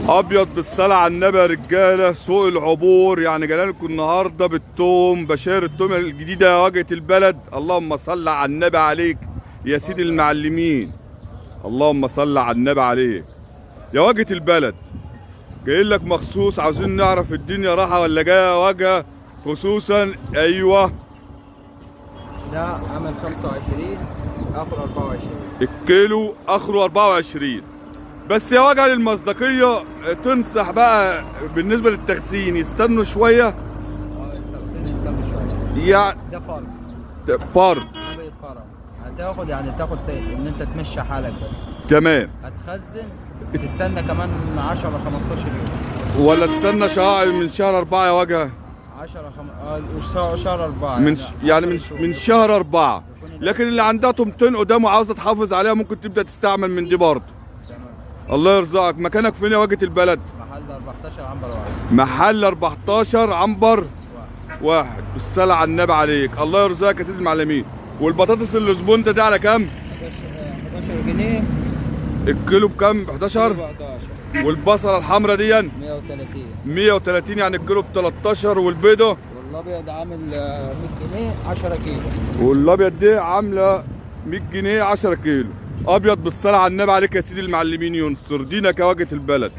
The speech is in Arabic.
ابيض بالصلاه على النبي يا رجاله. سوق العبور يعني جاي لكم النهارده بالثوم، بشاير الثوم الجديده يا واجهه البلد. اللهم صل على النبي عليك يا سيدي المعلمين. اللهم صل على النبي عليك يا واجهه البلد. جاي لك مخصوص، عاوزين نعرف الدنيا راحه ولا جايه واجهه خصوصا. ايوه ده عامل 25 اخر 24. الكيلو اخره 24. بس يا وجه للمصداقيه تنصح بقى بالنسبه للتخزين يستنوا شويه؟ التخزين يستنى شويه. يعني ده فرق فرد ده بقت فرق. هتاخد يعني تاخد ان انت تمشي حالك بس. تمام. هتخزن تستنى كمان 10 ل 15 يوم. ولا تستنى شهر من شهر 4 يا وجه؟ 10 شهر 4 من يعني من شهر 4. لكن اللي عندها طمتين قدامه عاوزه تحافظ عليها ممكن تبدا تستعمل من دي برضه. الله يرزقك. مكانك فين يا واجهه البلد؟ محل 14 عنبر واحد. محل 14 عنبر واحد. بالصلاة على النبي عليك. الله يرزقك يا سيدي المعلمين. والبطاطس اللي زبونته دي على كام؟ 11 جنيه الكيلو بكام؟ 11. 14. والبصله الحمراء دي 130. 130 يعني الكيلو ب 13. والبيضه والابيض عامل 100 جنيه 10 كيلو. والابيض دي عامله 100 جنيه 10 كيلو. ابيض بالصلاه على النبي عليك يا سيدي المعلمين. ينصر دينك يا واجهه البلد.